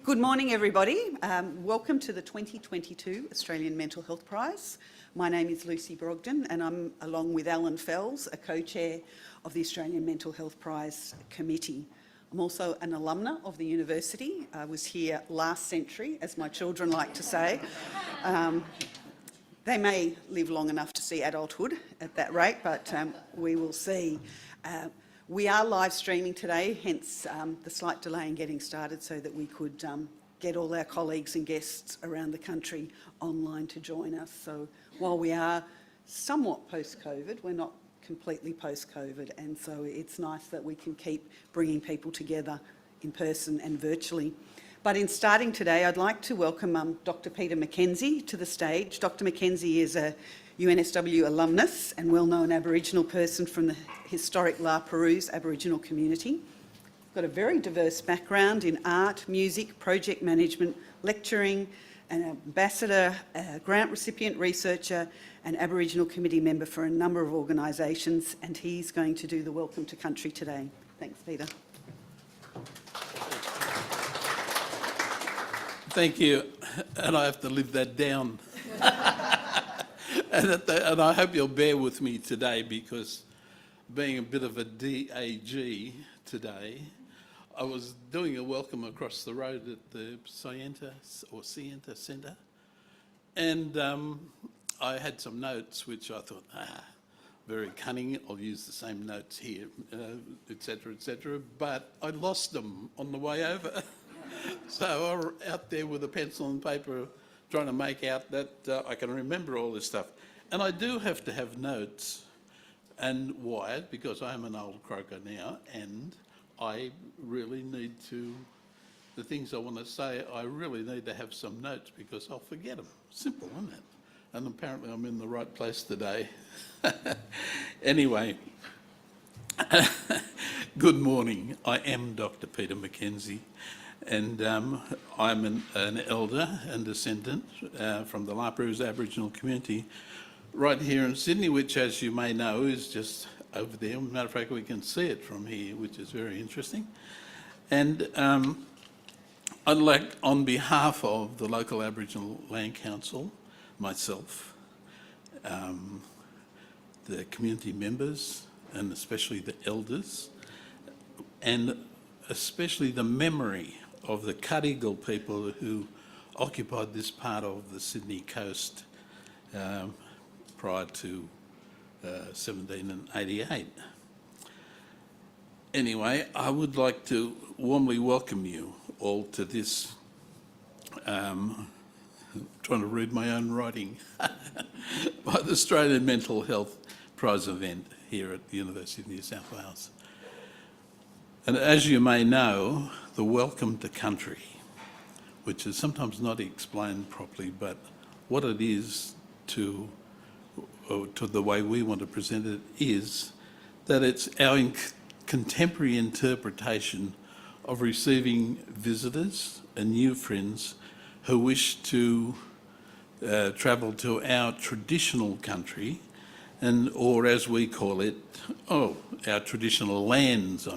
Good morning, everybody. Welcome to the 2022 Australian Mental Health Prize. My name is Lucy Brogden and I'm, along with Alan Fells, a co-chair of the Australian Mental Health Prize Committee. I'm also an alumna of the university. I was here last century, as my children like to say. They may live long enough to see adulthood at that rate, but we will see. We are live streaming today, hence the slight delay in getting started so that we could get all our colleagues and guests around the country online to join us. So while we are somewhat post-COVID, we're not completely post-COVID, and so it's nice that we can keep bringing people together in person and virtually. But in starting today, I'd like to welcome Dr. Peter McKenzie to the stage. Dr. McKenzie is a UNSW alumnus and well-known Aboriginal person from the historic La Perouse Aboriginal community. Got a very diverse background in art, music, project management, lecturing, an ambassador, a grant recipient, researcher, and Aboriginal committee member for a number of organisations, and he's going to do the welcome to country today. Thanks, Peter. Thank you, and I have to live that down. And I hope you'll bear with me today because being a bit of a DAG today, I was doing a welcome across the road at the Sienta Centre, and I had some notes which I thought, very cunning, I'll use the same notes here, etc., but I lost them on the way over. So I was out there with a pencil and paper trying to make out that I can remember all this stuff. And I do have to have notes and wired because I am an old croaker now and I really need to, the things I want to say, I really need to have some notes because I'll forget them. Simple, isn't it? And apparently I'm in the right place today. Anyway, good morning. I am Dr. Peter McKenzie. And I'm an elder and descendant from the La Perouse Aboriginal community right here in Sydney, which, as you may know, is just over there. As a matter of fact, we can see it from here, which is very interesting. And I'd like, on behalf of the local Aboriginal Land Council, myself, the community members, and especially the elders, and especially the memory of the Cadigal people who occupied this part of the Sydney coast prior to 1788. Anyway, I would like to warmly welcome you all to this, trying to read my own writing, by the Australian Mental Health Prize event here at the University of New South Wales. And as you may know, the welcome to country, which is sometimes not explained properly, but what it is to the way we want to present it is that it's our contemporary interpretation of receiving visitors and new friends who wish to travel to our traditional country, and or as we call it, our traditional lands,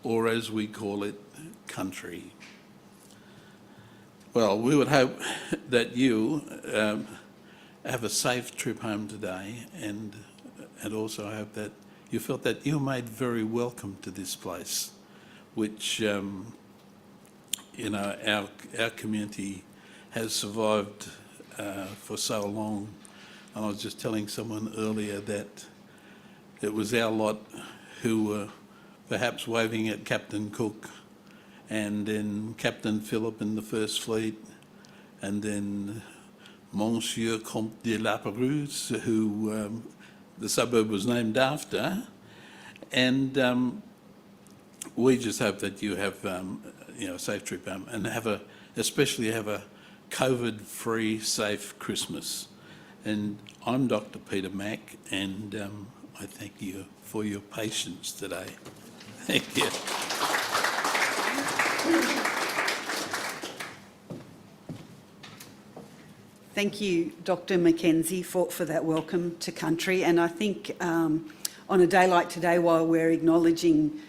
or as we call it, country. Well, we would hope that you have a safe trip home today, and also I hope that you felt that you're made very welcome to this place, which our community has survived for so long. And I was just telling someone earlier that it was our lot who were perhaps waving at Captain Cook and then Captain Phillip in the First Fleet and then Monsieur Comte de La Perouse, who the suburb was named after. And we just hope that you have a safe trip home and especially have a COVID-free, safe Christmas. And I'm Dr. Peter Mack, and I thank you for your patience today. Thank you. Thank you, Dr. McKenzie, for that welcome to country. And I think on a day like today, while we're acknowledging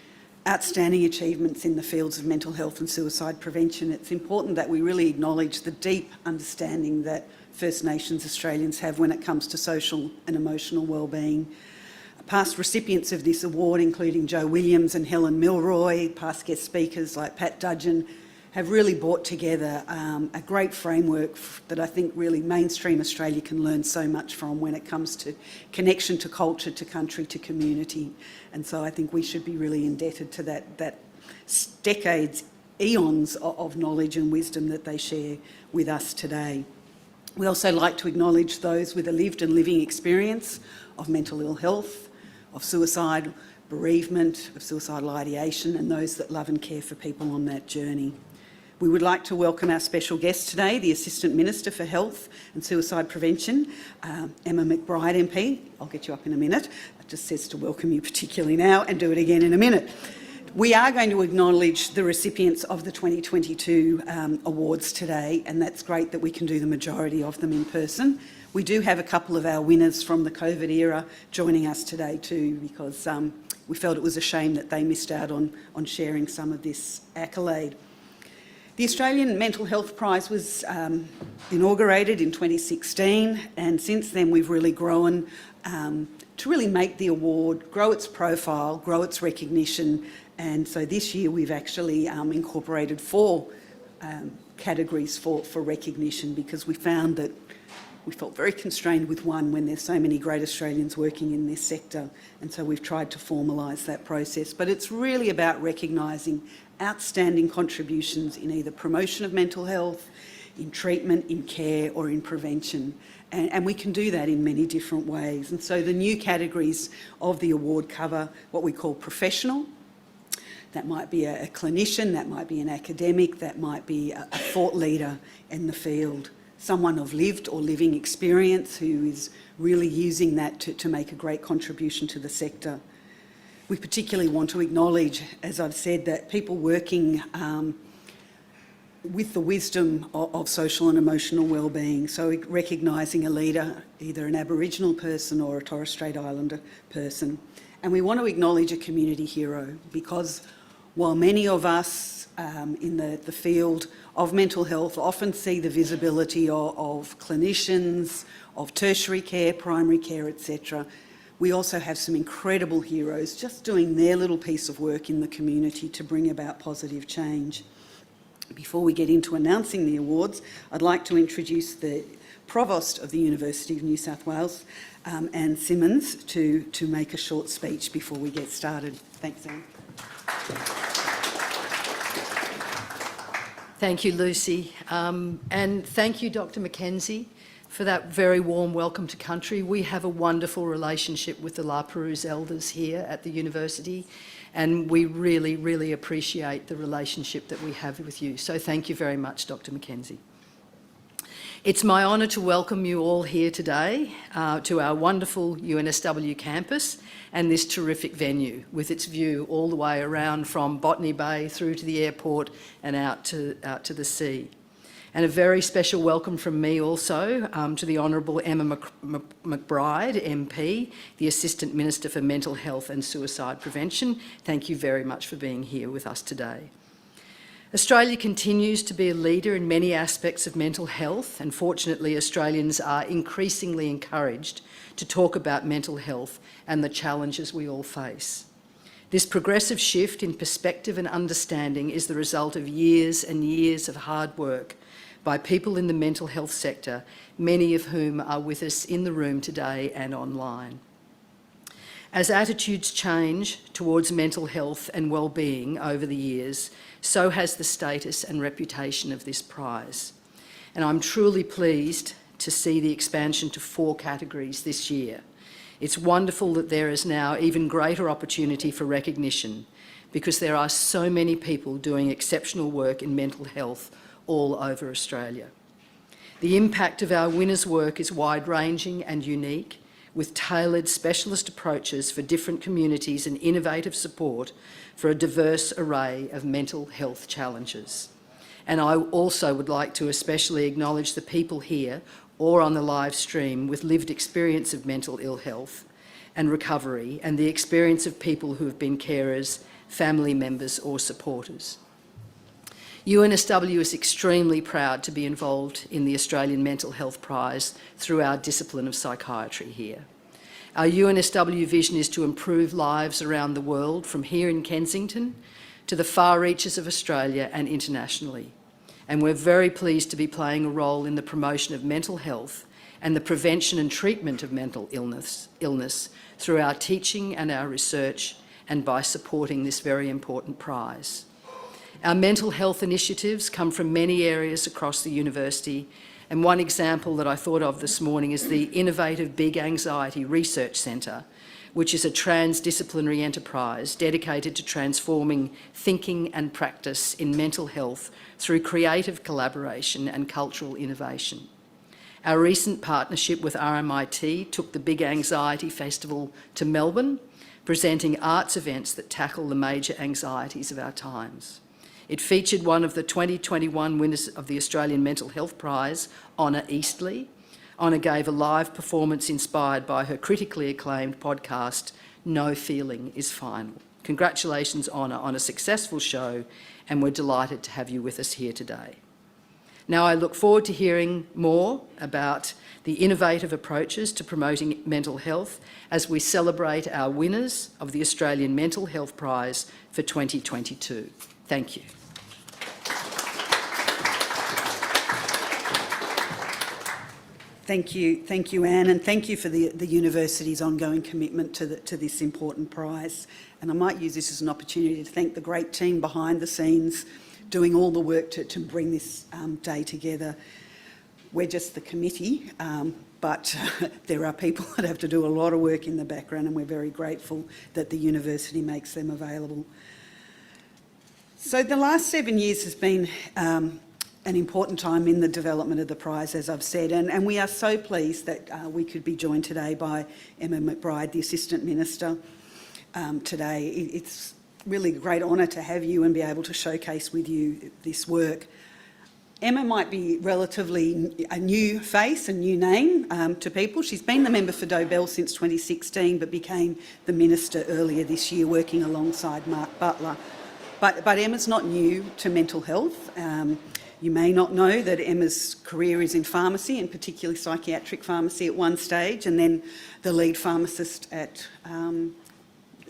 outstanding achievements in the fields of mental health and suicide prevention. It's important that we really acknowledge the deep understanding that First Nations Australians have when it comes to social and emotional wellbeing. Past recipients of this award, including Joe Williams and Helen Milroy, past guest speakers like Pat Dudgeon, have really brought together a great framework that I think really mainstream Australia can learn so much from when it comes to connection to culture, to country, to community. And so I think we should be really indebted to that decades, eons of knowledge and wisdom that they share with us today. We also like to acknowledge those with a lived and living experience of mental ill health, of suicide, bereavement, of suicidal ideation, and those that love and care for people on that journey. We would like to welcome our special guest today, the Assistant Minister for Health and Suicide Prevention, Emma McBride MP. I'll get you up in a minute. It just says to welcome you particularly now and do it again in a minute. We are going to acknowledge the recipients of the 2022 awards today, and that's great that we can do the majority of them in person. We do have a couple of our winners from the COVID era joining us today too, because we felt it was a shame that they missed out on sharing some of this accolade. The Australian Mental Health Prize was inaugurated in 2016, and since then we've really grown to really make the award, grow its profile, grow its recognition, and so this year we've actually incorporated 4 categories for recognition, because we found that we felt very constrained with one when there's so many great Australians working in this sector, and so we've tried to formalise that process. But it's really about recognising outstanding contributions in either promotion of mental health, in treatment, in care or in prevention. And we can do that in many different ways. And so the new categories of the award cover what we call professional. That might be a clinician, that might be an academic, that might be a thought leader in the field. Someone of lived or living experience who is really using that to make a great contribution to the sector. We particularly want to acknowledge, as I've said, that people working with the wisdom of social and emotional wellbeing, so recognising a leader, either an Aboriginal person or a Torres Strait Islander person. And we want to acknowledge a community hero, because while many of us in the field of mental health often see the visibility of clinicians, of tertiary care, primary care, etc., we also have some incredible heroes just doing their little piece of work in the community to bring about positive change. Before we get into announcing the awards, I'd like to introduce the Provost of the University of New South Wales, Anne Simmons, to make a short speech before we get started. Thanks, Anne. Thank you, Lucy. And thank you, Dr. Mackenzie, for that very warm welcome to country. We have a wonderful relationship with the La Perouse elders here at the university, and we really, really appreciate the relationship that we have with you. So thank you very much, Dr. Mackenzie. It's my honour to welcome you all here today to our wonderful UNSW campus and this terrific venue with its view all the way around from Botany Bay through to the airport and out to the sea. And a very special welcome from me also to the Honourable Emma McBride MP, the Assistant Minister for Mental Health and Suicide Prevention. Thank you very much for being here with us today. Australia continues to be a leader in many aspects of mental health, and fortunately Australians are increasingly encouraged to talk about mental health and the challenges we all face. This progressive shift in perspective and understanding is the result of years and years of hard work by people in the mental health sector, many of whom are with us in the room today and online. As attitudes change towards mental health and well-being over the years, so has the status and reputation of this prize. And I'm truly pleased to see the expansion to 4 categories this year. It's wonderful that there is now even greater opportunity for recognition, because there are so many people doing exceptional work in mental health all over Australia. The impact of our winners' work is wide-ranging and unique, with tailored specialist approaches for different communities and innovative support for a diverse array of mental health challenges. And I also would like to especially acknowledge the people here or on the live stream with lived experience of mental ill health and recovery, and the experience of people who have been carers family members or supporters. UNSW is extremely proud to be involved in the Australian Mental Health Prize through our discipline of psychiatry here. Our UNSW vision is to improve lives around the world, from here in Kensington to the far reaches of Australia and internationally. And we're very pleased to be playing a role in the promotion of mental health and the prevention and treatment of mental illness through our teaching and our research, and by supporting this very important prize. Our mental health initiatives come from many areas across the university, and one example that I thought of this morning is the innovative Big Anxiety Research Centre, which is a transdisciplinary enterprise dedicated to transforming thinking and practice in mental health through creative collaboration and cultural innovation. Our recent partnership with RMIT took the Big Anxiety Festival to Melbourne, presenting arts events that tackle the major anxieties of our times. It featured one of the 2021 winners of the Australian Mental Health Prize, Honor Eastley. Honor gave a live performance inspired by her critically acclaimed podcast, No Feeling is Final. Congratulations, Honor, on a successful show, and we're delighted to have you with us here today. Now, I look forward to hearing more about the innovative approaches to promoting mental health as we celebrate our winners of the Australian Mental Health Prize for 2022. Thank you. Thank you, Anne, and thank you for the university's ongoing commitment to this important prize. And I might use this as an opportunity to thank the great team behind the scenes doing all the work to bring this day together. We're just the committee, but there are people that have to do a lot of work in the background, and we're very grateful that the university makes them available. So the last 7 years has been an important time in the development of the prize, as I've said, and we are so pleased that we could be joined today by Emma McBride, the Assistant Minister, today. It's really a great honour to have you and be able to showcase with you this work. Emma might be relatively a new face, a new name to people. She's been the member for Dobell since 2016, but became the Minister earlier this year, working alongside Mark Butler. But Emma's not new to mental health. You may not know that Emma's career is in pharmacy, and particularly psychiatric pharmacy at one stage, and then the lead pharmacist at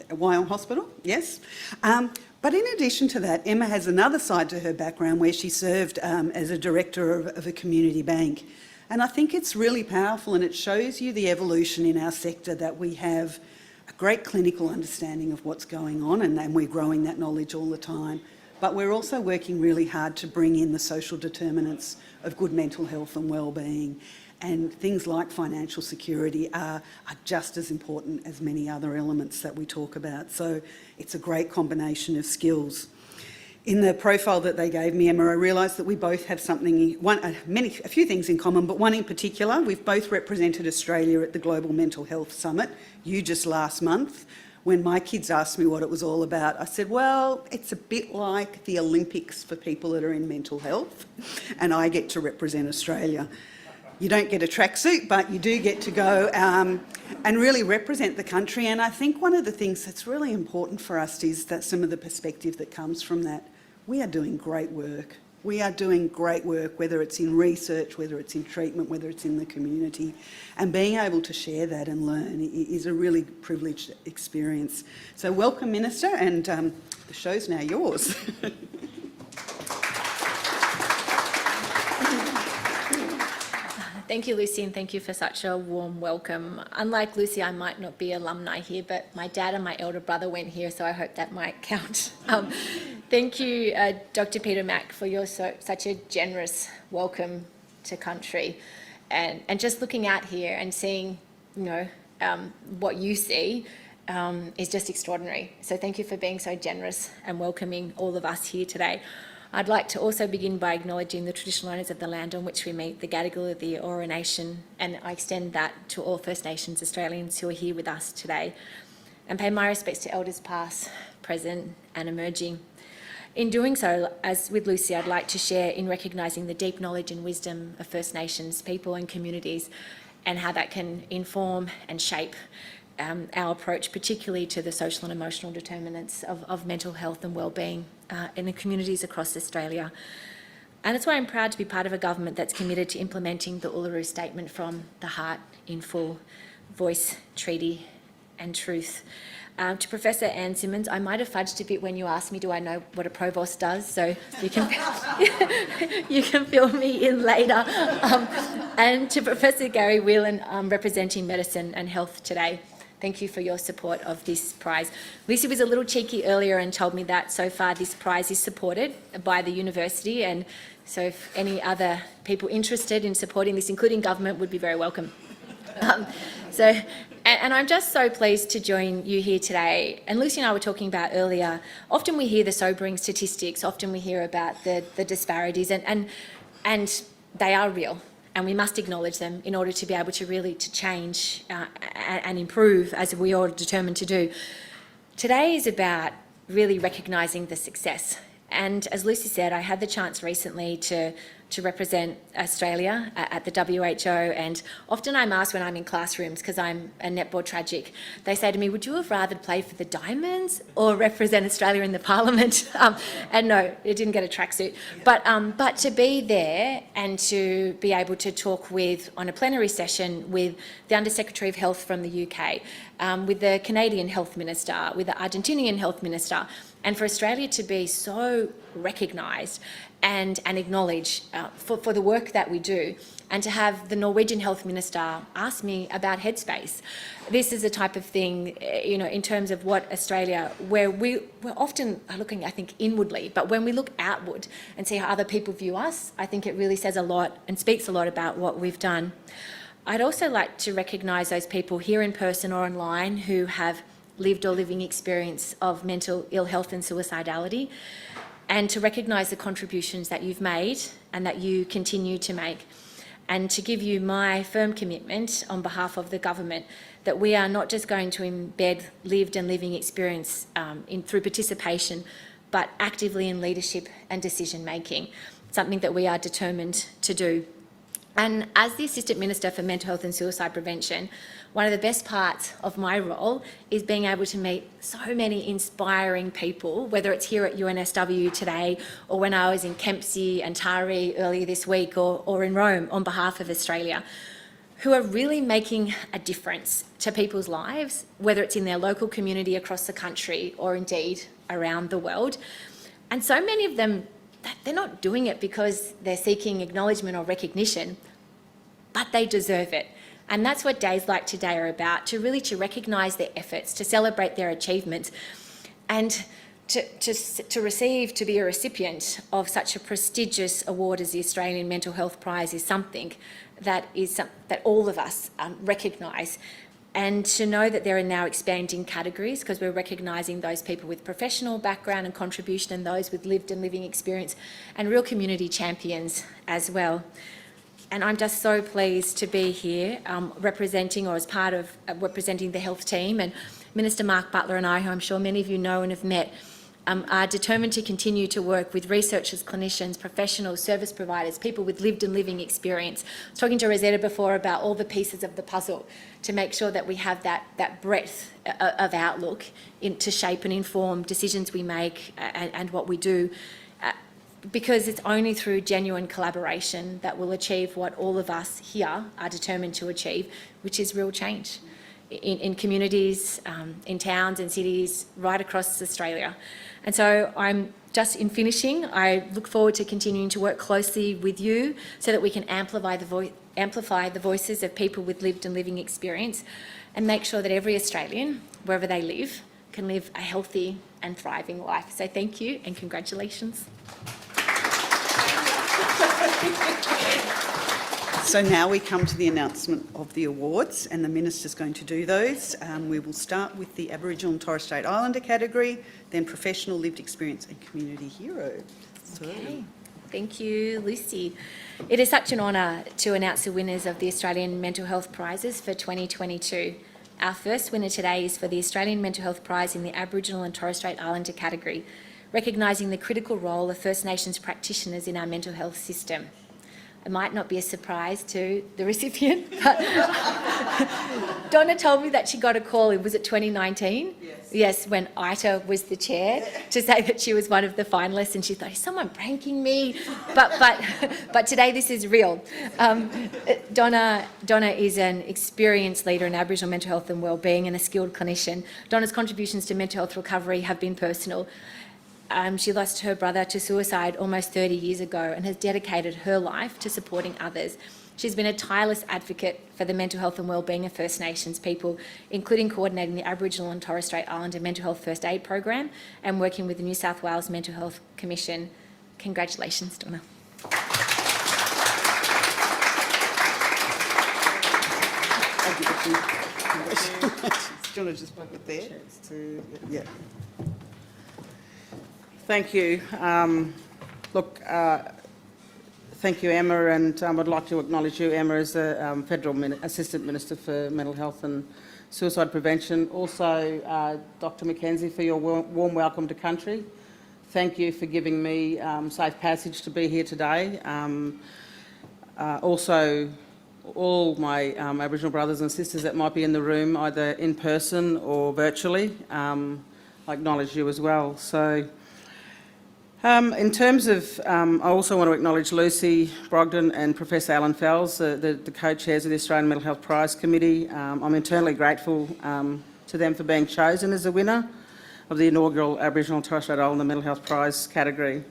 Wyong Hospital, yes. But in addition to that, Emma has another side to her background where she served as a director of a community bank. And I think it's really powerful, and it shows you the evolution in our sector, that we have a great clinical understanding of what's going on, and we're growing that knowledge all the time. But we're also working really hard to bring in the social determinants of good mental health and wellbeing. And things like financial security are just as important as many other elements that we talk about. So it's a great combination of skills. In the profile that they gave me, Emma, I realised that we both have a few things in common, but one in particular. We've both represented Australia at the Global Mental Health Summit, you just last month. When my kids asked me what it was all about, I said, well, it's a bit like the Olympics for people that are in mental health, and I get to represent Australia. You don't get a tracksuit, but you do get to go and really represent the country. And I think one of the things that's really important for us is that some of the perspective that comes from that. We are doing great work. We are doing great work, whether it's in research, whether it's in treatment, whether it's in the community. And being able to share that and learn is a really privileged experience. So welcome, Minister, and the show's now yours. Thank you, Lucy, and thank you for such a warm welcome. Unlike Lucy, I might not be alumni here, but my dad and my elder brother went here, so I hope that might count. Thank you, Dr. Peter Mack, for your such a generous welcome to country. And just looking out here and seeing, what you see is just extraordinary. So thank you for being so generous and welcoming all of us here today. I'd like to also begin by acknowledging the traditional owners of the land on which we meet, the Gadigal of the Eora Nation, and I extend that to all First Nations Australians who are here with us today, and pay my respects to Elders past, present and emerging. In doing so, as with Lucy, I'd like to share in recognising the deep knowledge and wisdom of First Nations people and communities, and how that can inform and shape our approach, particularly to the social and emotional determinants of mental health and wellbeing in the communities across Australia. And that's why I'm proud to be part of a government that's committed to implementing the Uluru Statement from the Heart in full, voice, treaty and truth. To Professor Anne Simmons, I might have fudged a bit when you asked me, do I know what a provost does? So you can, you can fill me in later. And to Professor Gary Whelan, representing Medicine and Health today, thank you for your support of this prize. Lucy was a little cheeky earlier and told me that so far this prize is supported by the university, and so if any other people interested in supporting this, including government, would be very welcome. And I'm just so pleased to join you here today. And Lucy and I were talking about earlier, often we hear the sobering statistics, often we hear about the disparities, and they are real, and we must acknowledge them in order to be able to really change and improve, as we are determined to do. Today is about really recognising the success. And as Lucy said, I had the chance recently to represent Australia at the WHO, and often I'm asked when I'm in classrooms, because I'm a netball tragic, they say to me, would you have rather play for the Diamonds or represent Australia in the Parliament? And no, it didn't get a tracksuit. But to be there and to be able to talk with, on a plenary session, with the Under-Secretary of Health from the UK, with the Canadian Health Minister, with the Argentinian Health Minister, and for Australia to be so recognised and acknowledged for the work that we do, and to have the Norwegian Health Minister ask me about Headspace. This is the type of thing, you know, in terms of what Australia, where we're often looking, I think, inwardly, but when we look outward and see how other people view us, I think it really says a lot and speaks a lot about what we've done. I'd also like to recognise those people here in person or online who have lived or living experience of mental ill health and suicidality, and to recognise the contributions that you've made and that you continue to make, and to give you my firm commitment on behalf of the government that we are not just going to embed lived and living experience through participation, but actively in leadership and decision making, something that we are determined to do. And as the Assistant Minister for Mental Health and Suicide Prevention, one of the best parts of my role is being able to meet so many inspiring people, whether it's here at UNSW today or when I was in Kempsey and Taree earlier this week, or in Rome on behalf of Australia, who are really making a difference to people's lives, whether it's in their local community across the country or indeed around the world. And so many of them, they're not doing it because they're seeking acknowledgement or recognition, but they deserve it. And that's what days like today are about, to recognise their efforts, to celebrate their achievements, and to be a recipient of such a prestigious award as the Australian Mental Health Prize is something that all of us recognise. And to know that there are now expanding categories, because we're recognising those people with professional background and contribution, and those with lived and living experience, and real community champions as well. And I'm just so pleased to be here representing, or as part of representing the health team. And Minister Mark Butler and I, who I'm sure many of you know and have met, are determined to continue to work with researchers, clinicians, professionals, service providers, people with lived and living experience. I was talking to Rosetta before about all the pieces of the puzzle to make sure that we have that breadth of outlook to shape and inform decisions we make and what we do. Because it's only through genuine collaboration that we'll achieve what all of us here are determined to achieve, which is real change in communities, in towns and cities right across Australia. And so I'm just in finishing, I look forward to continuing to work closely with you so that we can amplify the voices of people with lived and living experience, and make sure that every Australian, wherever they live, can live a healthy and thriving life. So thank you and congratulations. So now we come to the announcement of the awards, and the Minister's going to do those. We will start with the Aboriginal and Torres Strait Islander category, then Professional, Lived Experience and Community Hero. Okay. Thank you, Lucy. It is such an honour to announce the winners of the Australian Mental Health Prizes for 2022. Our first winner today is for the Australian Mental Health Prize in the Aboriginal and Torres Strait Islander category, recognising the critical role of First Nations practitioners in our mental health system. It might not be a surprise to the recipient, but Donna told me that she got a call, was it 2019? Yes, when Ita was the chair, to say that she was one of the finalists, and she thought, is someone pranking me? But today this is real. Donna is an experienced leader in Aboriginal mental health and wellbeing and a skilled clinician. Donna's contributions to mental health recovery have been personal. She lost her brother to suicide almost 30 years ago and has dedicated her life to supporting others. She's been a tireless advocate for the mental health and wellbeing of First Nations people, including coordinating the Aboriginal and Torres Strait Islander mental health first aid program and working with the New South Wales Mental Health Commission. Congratulations, Donna. Thank you, Vicky. Congratulations. Do you want to just plug it there? Yeah. Thank you. Thank you, Emma, and I'd like to acknowledge you, Emma, as the Federal Assistant Minister for Mental Health and Suicide Prevention. Also, Dr Mackenzie, for your warm welcome to country. Thank you for giving me safe passage to be here today. Also, all my Aboriginal brothers and sisters that might be in the room, either in person or virtually, I acknowledge you as well. So, in terms of, I also want to acknowledge Lucy Brogden and Professor Alan Fells, the co-chairs of the Australian Mental Health Prize Committee. I'm eternally grateful to them for being chosen as the winner of the inaugural Aboriginal and Torres Strait Islander Mental Health Prize category.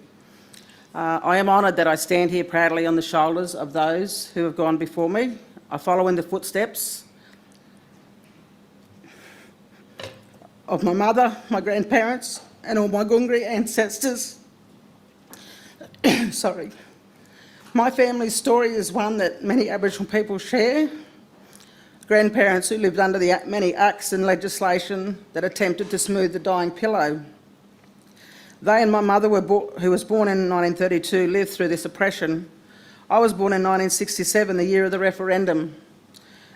I am honoured that I stand here proudly on the shoulders of those who have gone before me. I follow in the footsteps of my mother, my grandparents, and all my Gungri ancestors. Sorry. My family's story is one that many Aboriginal people share. Grandparents who lived under the many acts and legislation that attempted to smooth the dying pillow. They and my mother, who was born in 1932, lived through this oppression. I was born in 1967, the year of the referendum.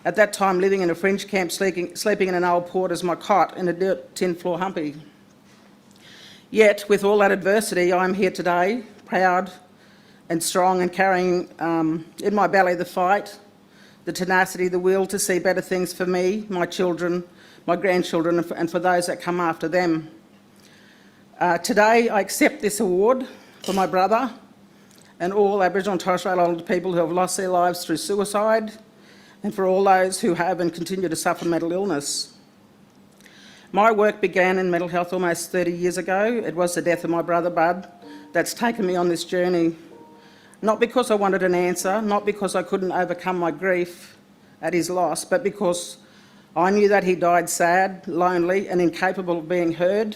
At that time, living in a fringe camp, sleeping in an old port as my cot in a dirt tin floor humpy. Yet, with all that adversity, I am here today, proud and strong, and carrying in my belly the fight, the tenacity, the will to see better things for me, my children, my grandchildren, and for those that come after them. Today, I accept this award for my brother and all Aboriginal and Torres Strait Islander people who have lost their lives through suicide, and for all those who have and continue to suffer mental illness. My work began in mental health almost 30 years ago. It was the death of my brother, Bud, that's taken me on this journey. Not because I wanted an answer, not because I couldn't overcome my grief at his loss, but because I knew that he died sad, lonely, and incapable of being heard,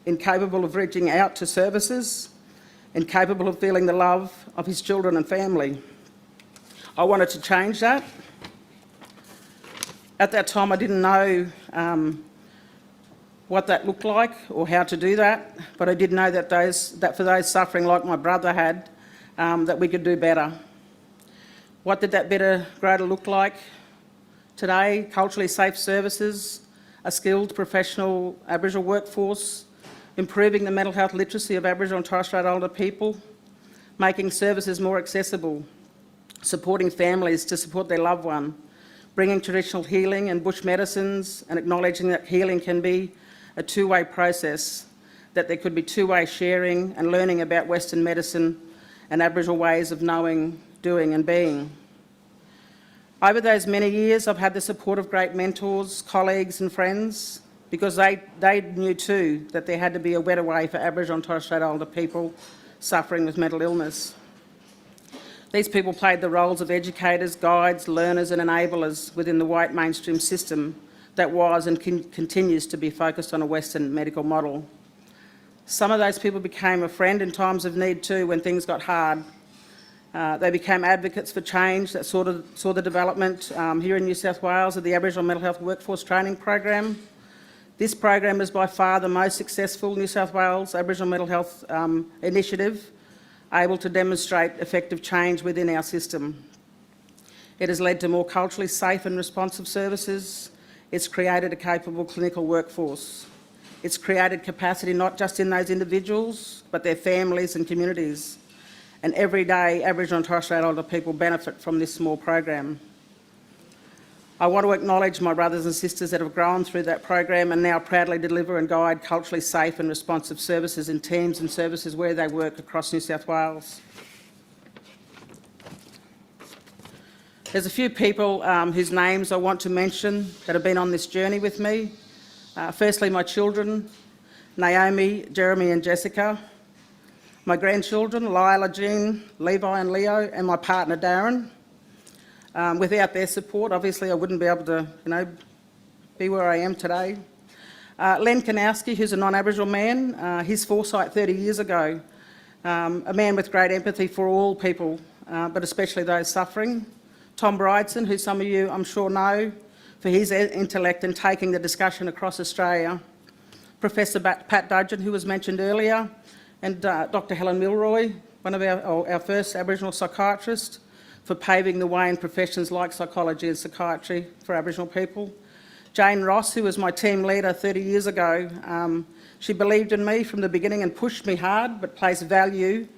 incapable of reaching out to services, incapable of feeling the love of his children and family. I wanted to change that. At that time, I didn't know what that looked like or how to do that, but I did know that for those suffering like my brother had, that we could do better. What did that better, greater look like? Today, culturally safe services, a skilled professional Aboriginal workforce, improving the mental health literacy of Aboriginal and Torres Strait Islander people, making services more accessible, supporting families to support their loved one, bringing traditional healing and bush medicines, and acknowledging that healing can be a two-way process, that there could be two-way sharing and learning about Western medicine and Aboriginal ways of knowing, doing and being. Over those many years, I've had the support of great mentors, colleagues and friends, because they knew too that there had to be a better way for Aboriginal and Torres Strait Islander people suffering with mental illness. These people played the roles of educators, guides, learners and enablers within the white mainstream system that was and continues to be focused on a Western medical model. Some of those people became a friend in times of need too, when things got hard. They became advocates for change that saw the development here in New South Wales of the Aboriginal Mental Health Workforce Training Program. This program is by far the most successful New South Wales Aboriginal mental health initiative, able to demonstrate effective change within our system. It has led to more culturally safe and responsive services. It's created a capable clinical workforce. It's created capacity not just in those individuals, but their families and communities. and every day Aboriginal and Torres Strait Islander people benefit from this small program. I want to acknowledge my brothers and sisters that have grown through that program and now proudly deliver and guide culturally safe and responsive services in teams and services where they work across New South Wales. There's a few people whose names I want to mention that have been on this journey with me. Firstly, my children, Naomi, Jeremy and Jessica. My grandchildren, Lila, Jean, Levi and Leo, and my partner, Darren. Without their support, obviously, I wouldn't be able to, be where I am today. Len Kanowski, who's a non-Aboriginal man, his foresight 30 years ago, a man with great empathy for all people, but especially those suffering. Tom Bridson, who some of you, I'm sure, know, for his intellect in taking the discussion across Australia. Professor Pat Dudgeon, who was mentioned earlier, and Dr Helen Milroy, one of our first Aboriginal psychiatrists, for paving the way in professions like psychology and psychiatry for Aboriginal people. Jane Ross, who was my team leader 30 years ago, she believed in me from the beginning and pushed me hard, but placed value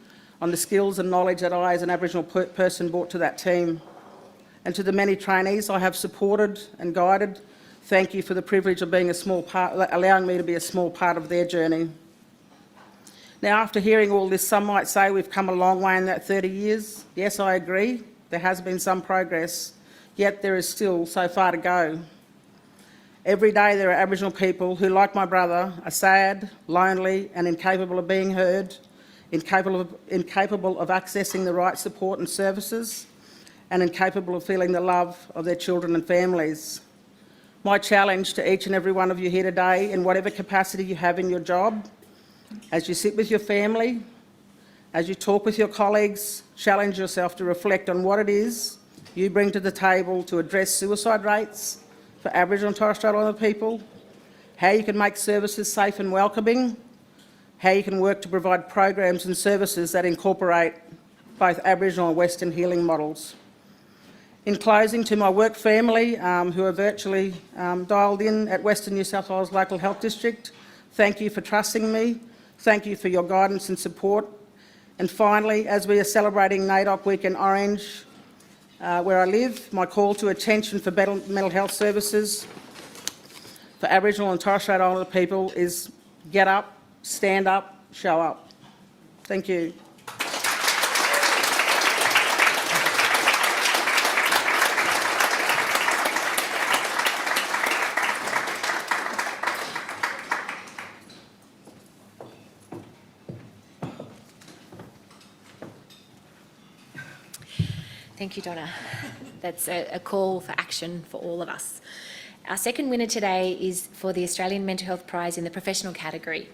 on the skills and knowledge that I, as an Aboriginal person, brought to that team. And to the many trainees I have supported and guided, thank you for the privilege of being a small part, allowing me to be a small part of their journey. Now, after hearing all this, some might say we've come a long way in that 30 years. Yes, I agree. There has been some progress, yet there is still so far to go. Every day there are Aboriginal people who, like my brother, are sad, lonely and incapable of being heard, incapable of accessing the right support and services, and incapable of feeling the love of their children and families. My challenge to each and every one of you here today, in whatever capacity you have in your job, as you sit with your family, as you talk with your colleagues, challenge yourself to reflect on what it is you bring to the table to address suicide rates for Aboriginal and Torres Strait Islander people, how you can make services safe and welcoming, how you can work to provide programs and services that incorporate both Aboriginal and Western healing models. In closing, to my work family who are virtually dialed in at Western New South Wales Local Health District, thank you for trusting me. Thank you for your guidance and support. And finally, as we are celebrating NAIDOC Week in Orange, where I live, my call to attention for better mental health services for Aboriginal and Torres Strait Islander people is get up, stand up, show up. Thank you. Thank you, Donna. That's a call for action for all of us. Our second winner today is for the Australian Mental Health Prize in the professional category.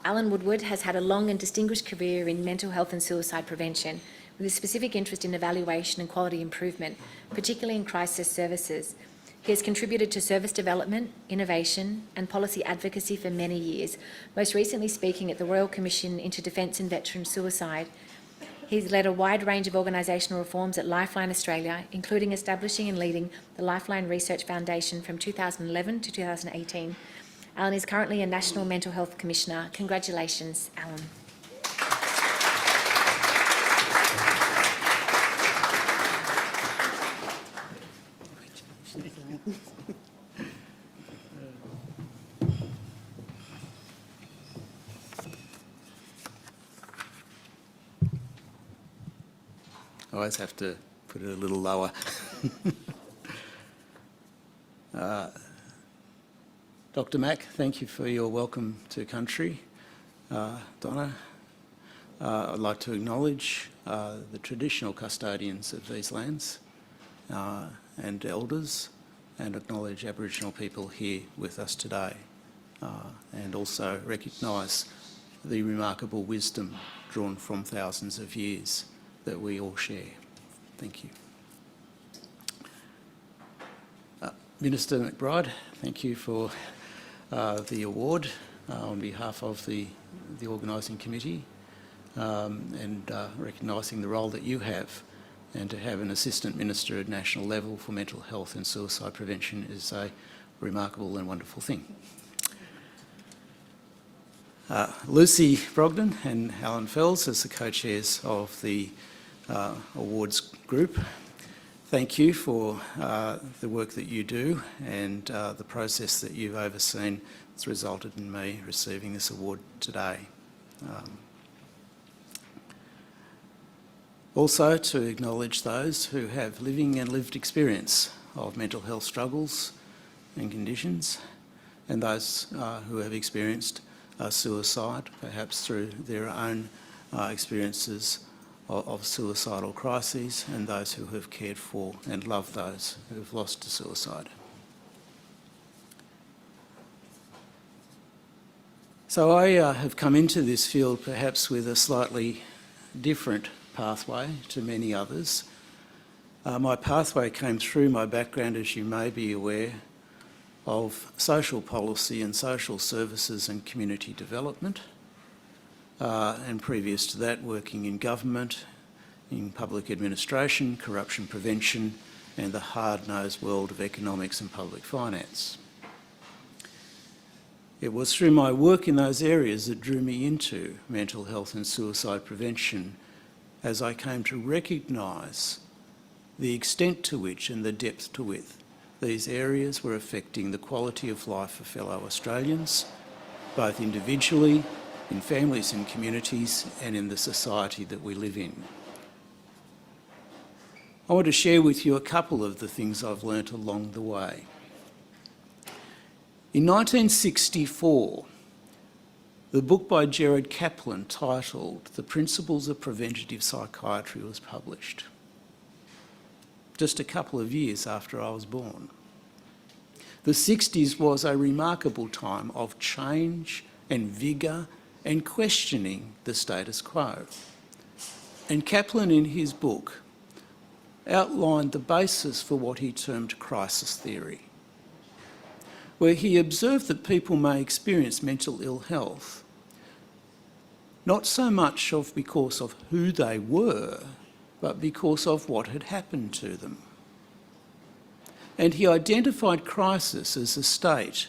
Alan Woodward has had a long and distinguished career in mental health and suicide prevention, with a specific interest in evaluation and quality improvement, particularly in crisis services. He has contributed to service development, innovation and policy advocacy for many years, most recently speaking at the Royal Commission into Defence and Veteran Suicide. He's led a wide range of organisational reforms at Lifeline Australia, including establishing and leading the Lifeline Research Foundation from 2011 to 2018. Alan is currently a National Mental Health Commissioner. Congratulations, Alan. I always have to put it a little lower. Dr. Mack, thank you for your welcome to country. Donna, I'd like to acknowledge the traditional custodians of these lands and elders, and acknowledge Aboriginal people here with us today, and also recognise the remarkable wisdom drawn from thousands of years that we all share. Thank you. Minister McBride, thank you for the award on behalf of the organising committee, and recognising the role that you have, and to have an assistant minister at national level for mental health and suicide prevention is a remarkable and wonderful thing. Lucy Brogden and Alan Fells as the co-chairs of the awards group. Thank you for the work that you do and the process that you've overseen that's resulted in me receiving this award today. Also to acknowledge those who have living and lived experience of mental health struggles and conditions, and those who have experienced suicide, perhaps through their own experiences of suicidal crises, and those who have cared for and loved those who have lost to suicide. So I have come into this field perhaps with a slightly different pathway to many others. My pathway came through my background, as you may be aware, of social policy and social services and community development, and previous to that working in government, in public administration, corruption prevention, and the hard-nosed world of economics and public finance. It was through my work in those areas that drew me into mental health and suicide prevention, as I came to recognise the extent to which and the depth to which these areas were affecting the quality of life for fellow Australians, both individually, in families and communities, and in the society that we live in. I want to share with you a couple of the things I've learnt along the way. In 1964, the book by Gerard Kaplan titled The Principles of Preventative Psychiatry was published, just a couple of years after I was born. The 60s was a remarkable time of change and vigour and questioning the status quo. And Kaplan, in his book, outlined the basis for what he termed crisis theory, where he observed that people may experience mental ill health, not so much because of who they were, but because of what had happened to them. And he identified crisis as a state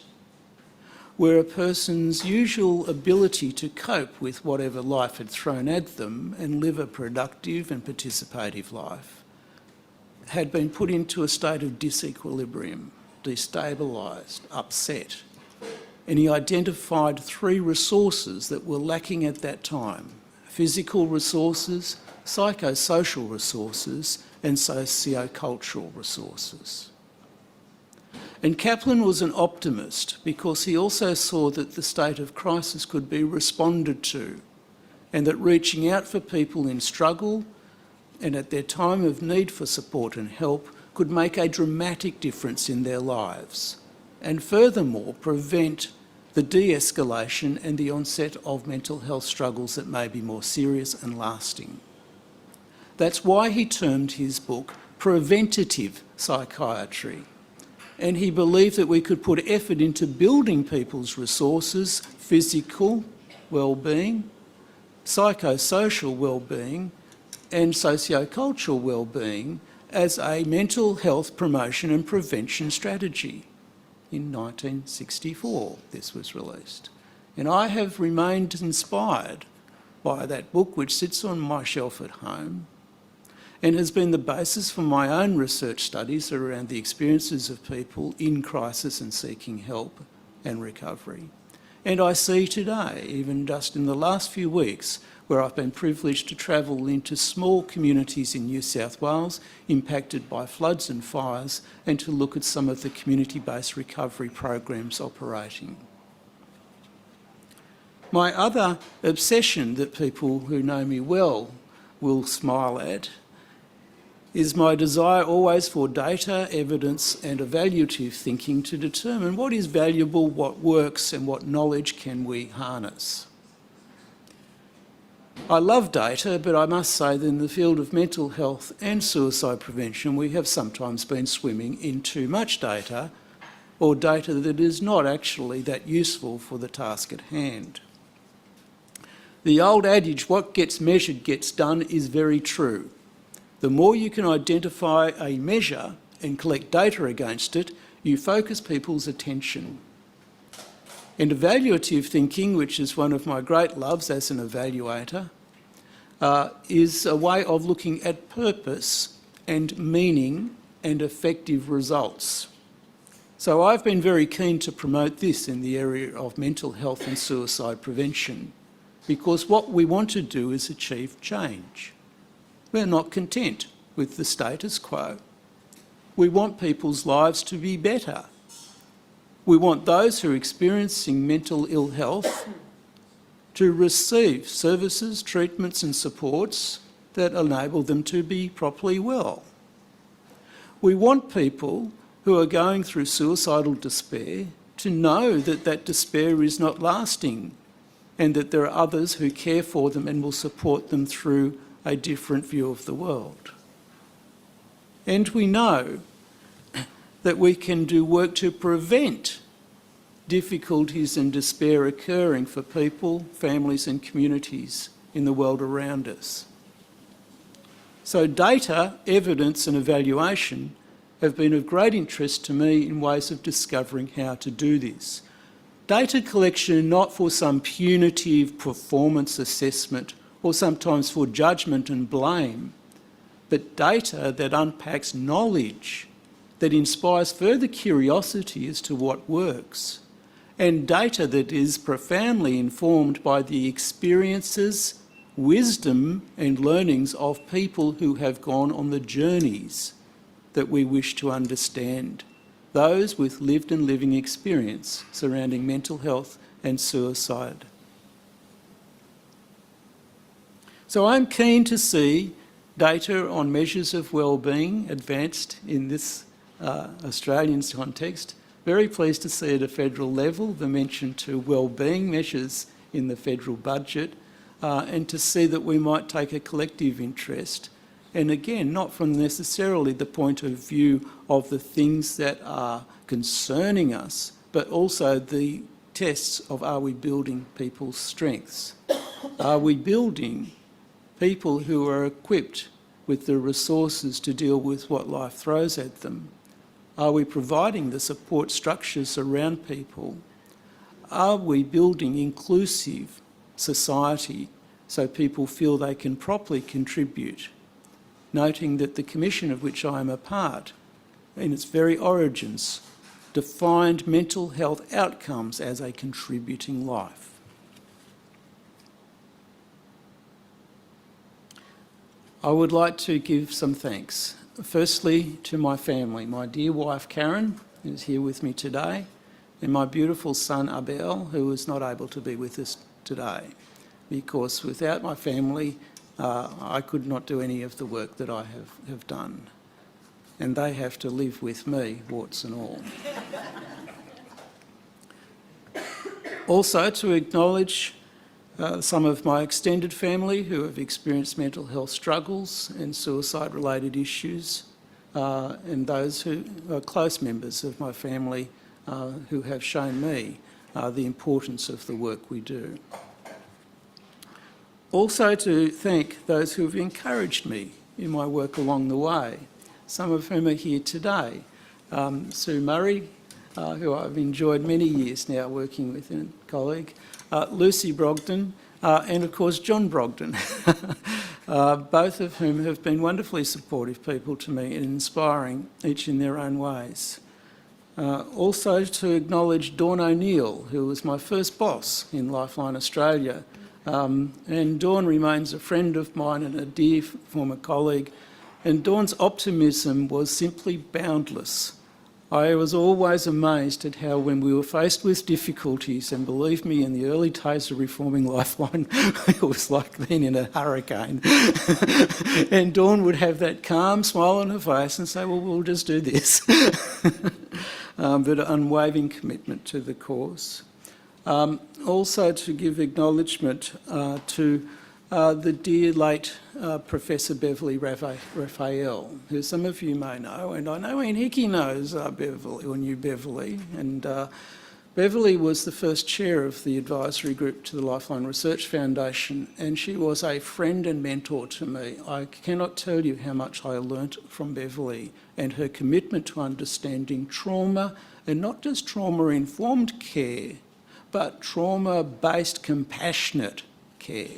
where a person's usual ability to cope with whatever life had thrown at them and live a productive and participative life had been put into a state of disequilibrium, destabilised, upset. And he identified 3 resources that were lacking at that time: physical resources, psychosocial resources, and socio-cultural resources. And Kaplan was an optimist because he also saw that the state of crisis could be responded to, and that reaching out for people in struggle and at their time of need for support and help could make a dramatic difference in their lives, and furthermore prevent the de-escalation and the onset of mental health struggles that may be more serious and lasting. That's why he termed his book Preventative Psychiatry. And he believed that we could put effort into building people's resources, physical well-being, psychosocial well-being, and socio-cultural well-being as a mental health promotion and prevention strategy. In 1964, this was released. And I have remained inspired by that book, which sits on my shelf at home, and has been the basis for my own research studies around the experiences of people in crisis and seeking help and recovery. And I see today, even just in the last few weeks, where I've been privileged to travel into small communities in New South Wales impacted by floods and fires, and to look at some of the community-based recovery programs operating. My other obsession that people who know me well will smile at is my desire always for data, evidence and evaluative thinking to determine what is valuable, what works and what knowledge can we harness. I love data, but I must say that in the field of mental health and suicide prevention, we have sometimes been swimming in too much data, or data that is not actually that useful for the task at hand. The old adage, what gets measured gets done, is very true. The more you can identify a measure and collect data against it, you focus people's attention. And evaluative thinking, which is one of my great loves as an evaluator, is a way of looking at purpose and meaning and effective results. So I've been very keen to promote this in the area of mental health and suicide prevention, because what we want to do is achieve change. We're not content with the status quo. We want people's lives to be better. We want those who are experiencing mental ill health to receive services, treatments and supports that enable them to be properly well. We want people who are going through suicidal despair to know that that despair is not lasting and that there are others who care for them and will support them through a different view of the world. And we know that we can do work to prevent difficulties and despair occurring for people, families and communities in the world around us. So data, evidence and evaluation have been of great interest to me in ways of discovering how to do this. Data collection not for some punitive performance assessment or sometimes for judgment and blame, but data that unpacks knowledge, that inspires further curiosity as to what works, and data that is profoundly informed by the experiences, wisdom and learnings of people who have gone on the journeys that we wish to understand, those with lived and living experience surrounding mental health and suicide. So I'm keen to see data on measures of wellbeing advanced in this Australian context. Very pleased to see at a federal level the mention to wellbeing measures in the federal budget, and to see that we might take a collective interest, and again, not from necessarily the point of view of the things that are concerning us, but also the tests of, are we building people's strengths? Are we building people who are equipped with the resources to deal with what life throws at them? Are we providing the support structures around people? Are we building inclusive society so people feel they can properly contribute? Noting that the commission of which I am a part, in its very origins, defined mental health outcomes as a contributing life. I would like to give some thanks. Firstly, to my family, my dear wife Karen, who is here with me today, and my beautiful son Abel, who is not able to be with us today, because without my family, I could not do any of the work that I have done. And they have to live with me, warts and all. Also, to acknowledge some of my extended family who have experienced mental health struggles and suicide-related issues, and those who are close members of my family who have shown me the importance of the work we do. Also to thank those who have encouraged me in my work along the way, some of whom are here today. Sue Murray, who I've enjoyed many years now working with, and a colleague, Lucy Brogden, and of course John Brogden, both of whom have been wonderfully supportive people to me and inspiring, each in their own ways. Also to acknowledge Dawn O'Neill, who was my first boss in Lifeline Australia. And Dawn remains a friend of mine and a dear former colleague, and Dawn's optimism was simply boundless. I was always amazed at how, when we were faced with difficulties, and believe me, in the early days of reforming Lifeline, it was like being in a hurricane. And Dawn would have that calm smile on her face and say, well, we'll just do this. But an unwavering commitment to the cause. Also to give acknowledgement to the dear late Professor Beverly Raphael, who some of you may know, and I know Ian Hickey knows Beverly, or knew Beverly, and Beverly was the first chair of the advisory group to the Lifeline Research Foundation, and she was a friend and mentor to me. I cannot tell you how much I learnt from Beverly and her commitment to understanding trauma, and not just trauma-informed care, but trauma-based compassionate care.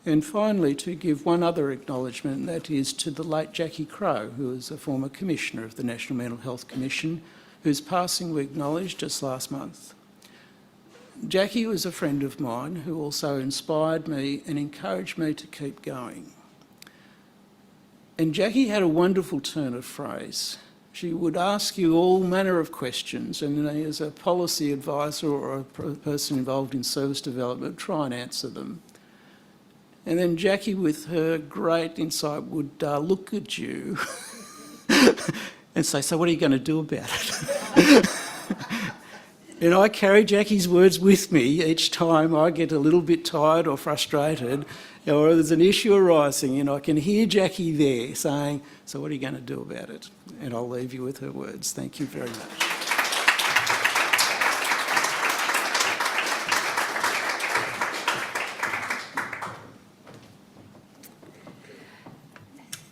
And finally, to give one other acknowledgement, and that is to the late Jackie Crowe, who was a former Commissioner of the National Mental Health Commission, whose passing we acknowledged just last month. Jackie was a friend of mine who also inspired me and encouraged me to keep going. And Jackie had a wonderful turn of phrase. She would ask you all manner of questions, and as a policy advisor or a person involved in service development, try and answer them. And then Jackie, with her great insight, would look at you and say, "So what are you going to do about it?" And I carry Jackie's words with me each time I get a little bit tired or frustrated, or there's an issue arising, and I can hear Jackie there saying, "So what are you going to do about it?" And I'll leave you with her words. Thank you very much.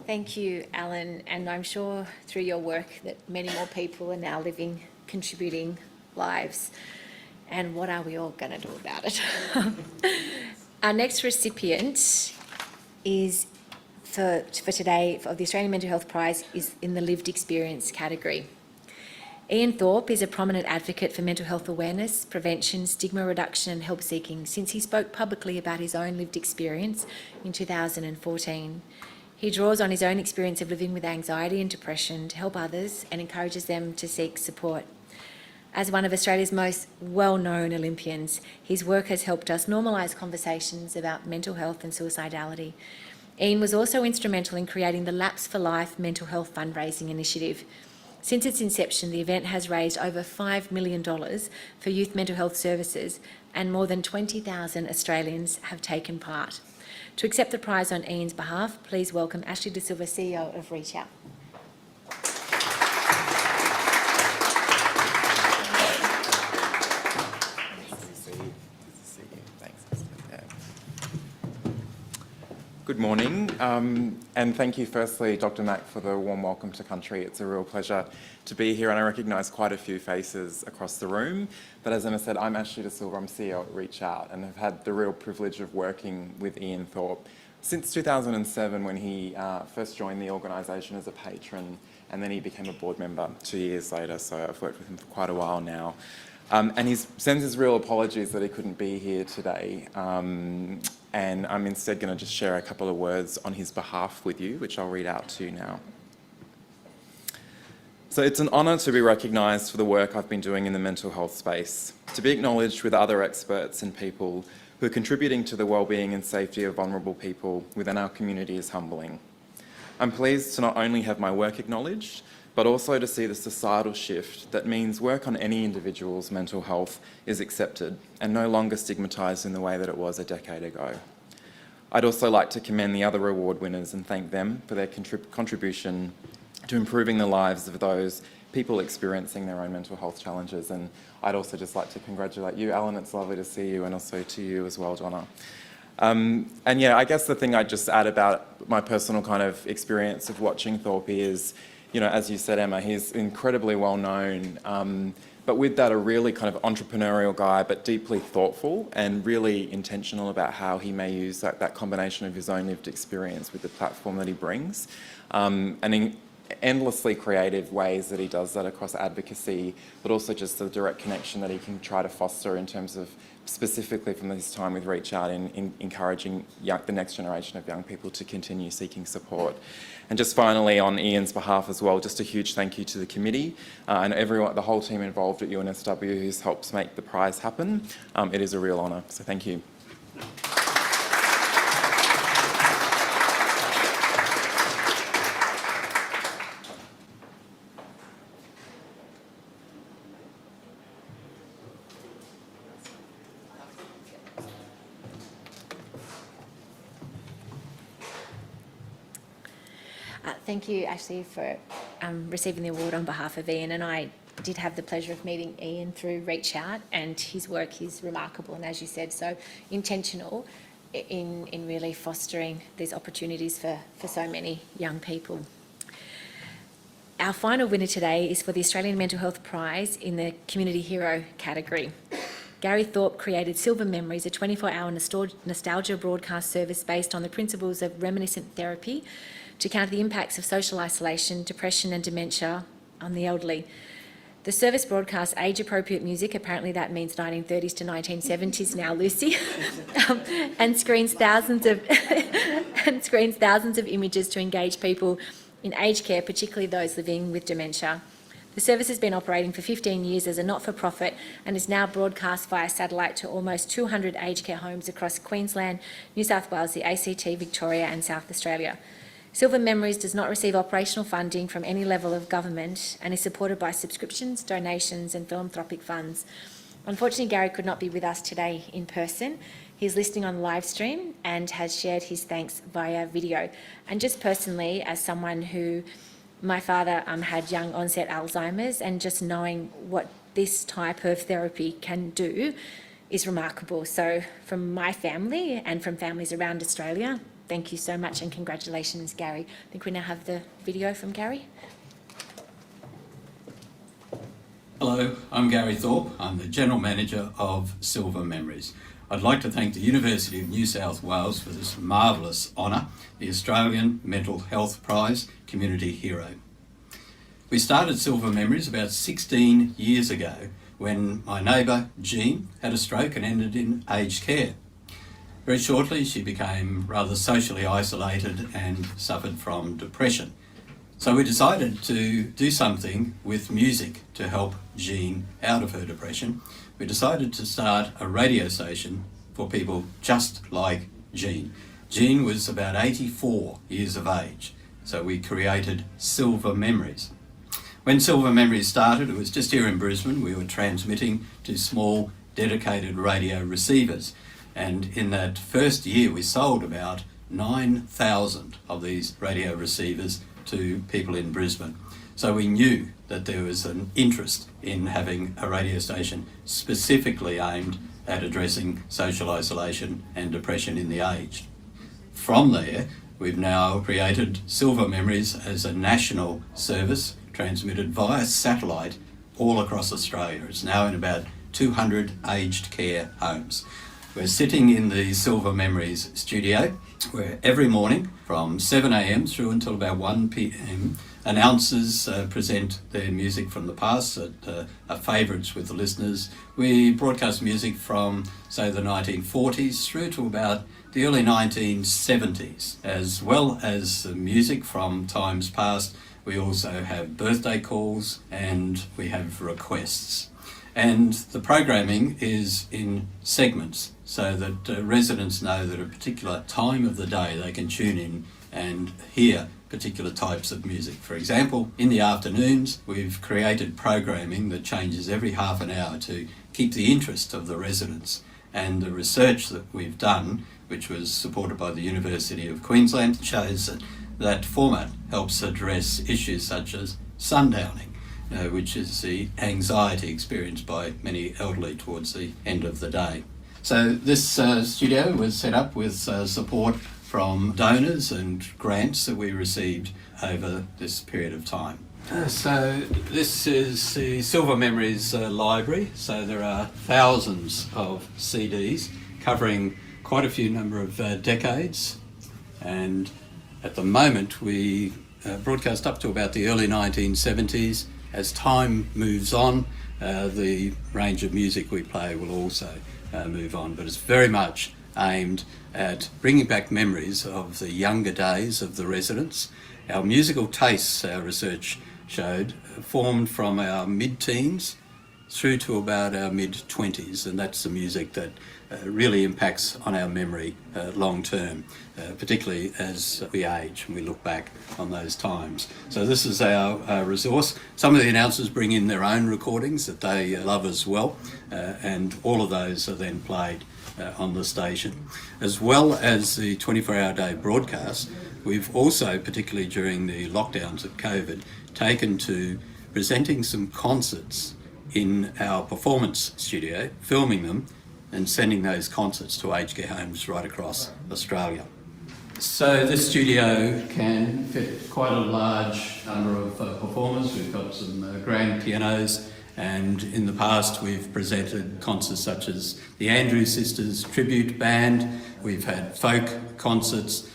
Thank you, Alan, and I'm sure through your work that many more people are now living, contributing lives. And what are we all going to do about it? Our next recipient is for today of the Australian Mental Health Prize is in the lived experience category. Ian Thorpe is a prominent advocate for mental health awareness, prevention, stigma reduction and help seeking since he spoke publicly about his own lived experience in 2014. He draws on his own experience of living with anxiety and depression to help others and encourages them to seek support. As one of Australia's most well-known Olympians, his work has helped us normalise conversations about mental health and suicidality. Ian was also instrumental in creating the Lapse for Life mental health fundraising initiative. Since its inception, the event has raised over $5 million for youth mental health services, and more than 20,000 Australians have taken part. To accept the prize on Ian's behalf, please welcome Ashley De Silva, CEO of Reach Out. Good morning, and thank you firstly, Dr. Mack, for the warm welcome to country. It's a real pleasure to be here, and I recognise quite a few faces across the room. But as Emma said, I'm Ashley De Silva, I'm CEO at Reach Out, and have had the real privilege of working with Ian Thorpe since 2007, when he first joined the organisation as a patron, and then he became a board member 2 years later, so I've worked with him for quite a while now. And he sends his real apologies that he couldn't be here today. And I'm instead going to just share a couple of words on his behalf with you, which I'll read out to you now. So it's an honour to be recognised for the work I've been doing in the mental health space, to be acknowledged with other experts and people who are contributing to the wellbeing and safety of vulnerable people within our community is humbling. I'm pleased to not only have my work acknowledged, but also to see the societal shift that means work on any individual's mental health is accepted and no longer stigmatised in the way that it was a decade ago. I'd also like to commend the other award winners and thank them for their contribution to improving the lives of those people experiencing their own mental health challenges. And I'd also just like to congratulate you, Alan. It's lovely to see you, and also to you as well, Donna. And yeah, I guess the thing I'd just add about my personal kind of experience of watching Thorpe is, you know, as you said, Emma, he's incredibly well known, but with that, a really kind of entrepreneurial guy, but deeply thoughtful and really intentional about how he may use that combination of his own lived experience with the platform that he brings, and in endlessly creative ways that he does that across advocacy, but also just the direct connection that he can try to foster in terms of specifically from his time with Reach Out in encouraging the next generation of young people to continue seeking support. And just finally, on Ian's behalf as well, just a huge thank you to the committee and everyone, the whole team involved at UNSW who's helped make the prize happen. It is a real honour, so thank you. Thank you, Ashley, for receiving the award on behalf of Ian. And I did have the pleasure of meeting Ian through Reach Out, and his work is remarkable and, as you said, so intentional in really fostering these opportunities for so many young people. Our final winner today is for the Australian Mental Health Prize in the Community Hero category. Gary Thorpe created Silver Memories, a 24-hour nostalgia broadcast service based on the principles of reminiscent therapy to counter the impacts of social isolation, depression and dementia on the elderly. The service broadcasts age-appropriate music, apparently that means 1930s to 1970s now, Lucy, and screens thousands of images to engage people in aged care, particularly those living with dementia. The service has been operating for 15 years as a not-for-profit and is now broadcast via satellite to almost 200 aged care homes across Queensland, New South Wales, the ACT, Victoria and South Australia. Silver Memories does not receive operational funding from any level of government and is supported by subscriptions, donations and philanthropic funds. Unfortunately, Gary could not be with us today in person. He's listening on live stream and has shared his thanks via video. And just personally, as someone who, my father had young onset Alzheimer's, and just knowing what this type of therapy can do is remarkable. So from my family and from families around Australia, thank you so much and congratulations, Gary. I think we now have the video from Gary. Hello, I'm Gary Thorpe. I'm the General Manager of Silver Memories. I'd like to thank the University of New South Wales for this marvellous honour, the Australian Mental Health Prize Community Hero. We started Silver Memories about 16 years ago when my neighbour Jean had a stroke and ended in aged care. Very shortly she became rather socially isolated and suffered from depression. So we decided to do something with music to help Jean out of her depression. We decided to start a radio station for people just like Jean. Jean was about 84 years of age, so we created Silver Memories. When Silver Memories started, it was just here in Brisbane. We were transmitting to small dedicated radio receivers. And in that first year, we sold about 9,000 of these radio receivers to people in Brisbane. So we knew that there was an interest in having a radio station specifically aimed at addressing social isolation and depression in the aged. From there, we've now created Silver Memories as a national service transmitted via satellite all across Australia. It's now in about 200 aged care homes. We're sitting in the Silver Memories studio where every morning from 7 a.m. through until about 1 p.m. announcers present their music from the past that are favourites with the listeners. We broadcast music from, say, the 1940s through to about the early 1970s, as well as music from times past. We also have birthday calls and we have requests. And the programming is in segments so that residents know that at a particular time of the day they can tune in and hear particular types of music. For example, in the afternoons, we've created programming that changes every half an hour to keep the interest of the residents. And the research that we've done, which was supported by the University of Queensland, shows that that format helps address issues such as sundowning, which is the anxiety experienced by many elderly towards the end of the day. So this studio was set up with support from donors and grants that we received over this period of time. So this is the Silver Memories library. So there are thousands of CDs covering quite a few number of decades, and at the moment we broadcast up to about the early 1970s. As time moves on, the range of music we play will also move on, but it's very much aimed at bringing back memories of the younger days of the residents. Our musical tastes, our research showed, formed from our mid-teens through to about our mid-20s, and that's the music that really impacts on our memory long term, particularly as we age and we look back on those times. So this is our resource. Some of the announcers bring in their own recordings that they love as well, and all of those are then played on the station. As well as the 24-hour day broadcast, we've also, particularly during the lockdowns of COVID, taken to presenting some concerts in our performance studio, filming them and sending those concerts to aged care homes right across Australia. So this studio can fit quite a large number of performers. We've got some grand pianos And in the past, we've presented concerts such as the Andrews Sisters Tribute Band. We've had folk concerts.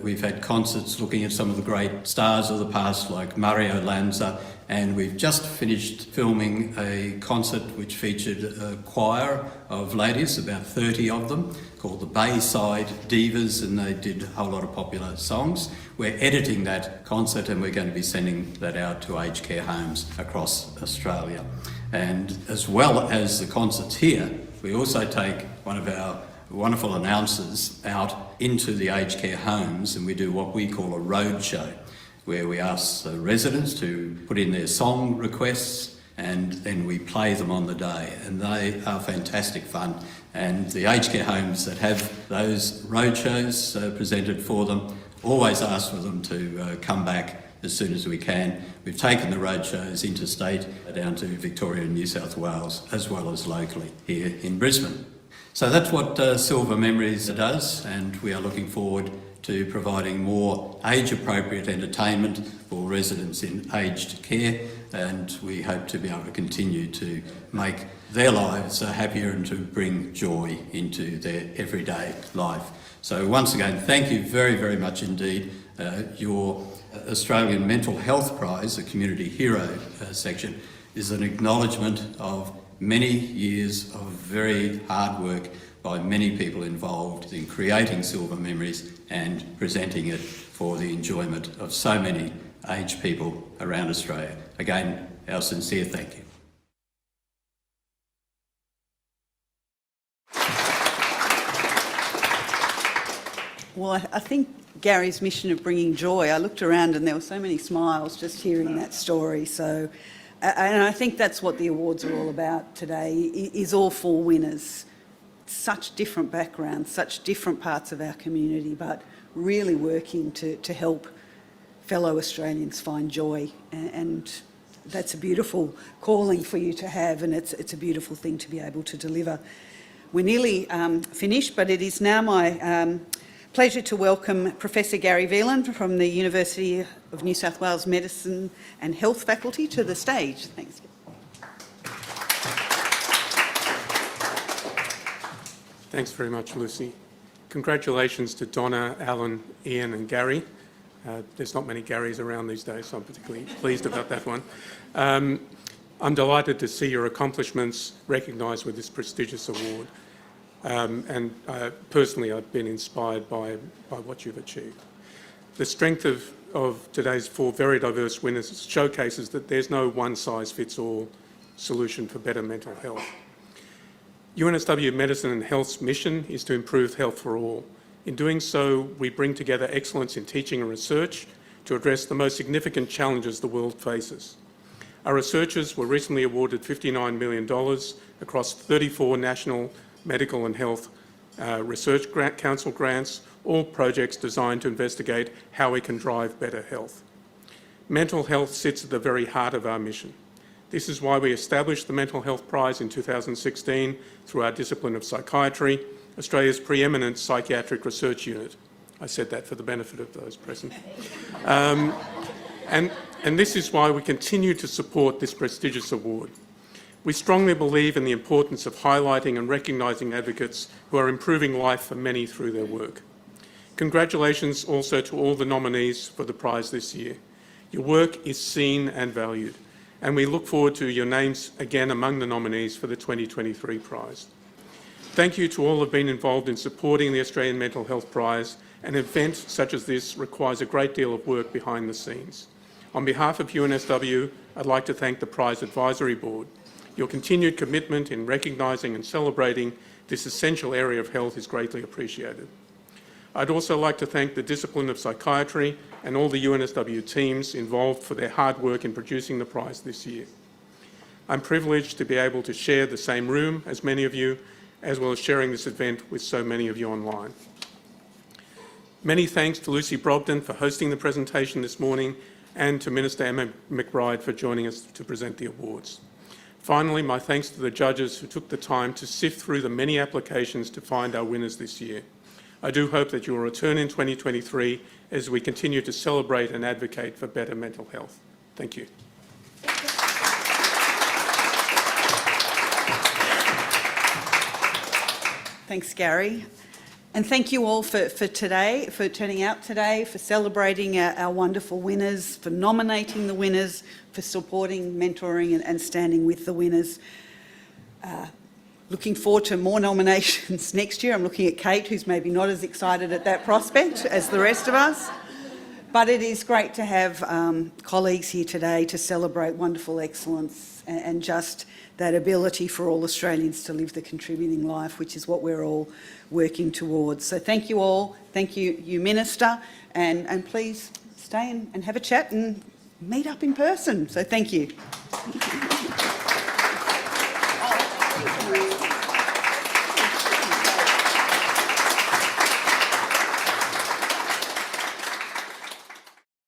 We've had concerts looking at some of the great stars of the past like Mario Lanza, and we've just finished filming a concert which featured a choir of ladies, about 30 of them, called the Bayside Divas, and they did a whole lot of popular songs. We're editing that concert and we're going to be sending that out to aged care homes across Australia. And as well as the concerts here, we also take one of our wonderful announcers out into the aged care homes, and we do what we call a road show, where we ask the residents to put in their song requests and then we play them on the day, and they are fantastic fun. And the aged care homes that have those road shows presented for them always ask for them to come back as soon as we can. We've taken the road shows interstate down to Victoria and New South Wales, as well as locally here in Brisbane. So that's what Silver Memories does, and we are looking forward to providing more age-appropriate entertainment for residents in aged care, and we hope to be able to continue to make their lives happier and to bring joy into their everyday life. So once again, thank you very, very much indeed. Your Australian Mental Health Prize, the Community Hero section, is an acknowledgement of many years of very hard work by many people involved in creating Silver Memories and presenting it for the enjoyment of so many aged people around Australia. Again, our sincere thank you. Well, I think Gary's mission of bringing joy, I looked around and there were so many smiles just hearing that story. So, and I think that's what the awards are all about today, is all four winners. Such different backgrounds, such different parts of our community, but really working to help fellow Australians find joy. And that's a beautiful calling for you to have, and it's a beautiful thing to be able to deliver. We're nearly finished, but it is now my pleasure to welcome Professor Gary Veland from the University of New South Wales Medicine and Health Faculty to the stage. Thanks. Thanks very much, Lucy. Congratulations to Donna, Alan, Ian and Gary. There's not many Garys around these days, so I'm particularly pleased about that one. I'm delighted to see your accomplishments recognised with this prestigious award. Personally, I've been inspired by what you've achieved. The strength of today's four very diverse winners showcases that there's no one-size-fits-all solution for better mental health. UNSW Medicine and Health's mission is to improve health for all. In doing so, we bring together excellence in teaching and research to address the most significant challenges the world faces. Our researchers were recently awarded $59 million across 34 national medical and health research council grants, all projects designed to investigate how we can drive better health. Mental health sits at the very heart of our mission. This is why we established the Mental Health Prize in 2016 through our discipline of psychiatry, Australia's preeminent psychiatric research unit. I said that for the benefit of those present. And this is why we continue to support this prestigious award. We strongly believe in the importance of highlighting and recognising advocates who are improving life for many through their work. Congratulations also to all the nominees for the prize this year. Your work is seen and valued, and we look forward to your names again among the nominees for the 2023 prize. Thank you to all who have been involved in supporting the Australian Mental Health Prize. An event such as this requires a great deal of work behind the scenes. On behalf of UNSW, I'd like to thank the Prize Advisory Board. Your continued commitment in recognising and celebrating this essential area of health is greatly appreciated. I'd also like to thank the discipline of psychiatry and all the UNSW teams involved for their hard work in producing the prize this year. I'm privileged to be able to share the same room as many of you, as well as sharing this event with so many of you online. Many thanks to Lucy Brogden for hosting the presentation this morning, and to Minister Emma McBride for joining us to present the awards. Finally, my thanks to the judges who took the time to sift through the many applications to find our winners this year. I do hope that you will return in 2023 as we continue to celebrate and advocate for better mental health. Thank you. Thanks, Gary. And thank you all for today, for turning out today, for celebrating our wonderful winners, for nominating the winners, for supporting, mentoring and standing with the winners. Looking forward to more nominations next year. I'm looking at Kate, who's maybe not as excited at that prospect as the rest of us. But it is great to have colleagues here today to celebrate wonderful excellence and just that ability for all Australians to live the contributing life, which is what we're all working towards. So thank you all. Thank you, Minister. And please stay and have a chat and meet up in person. So thank you.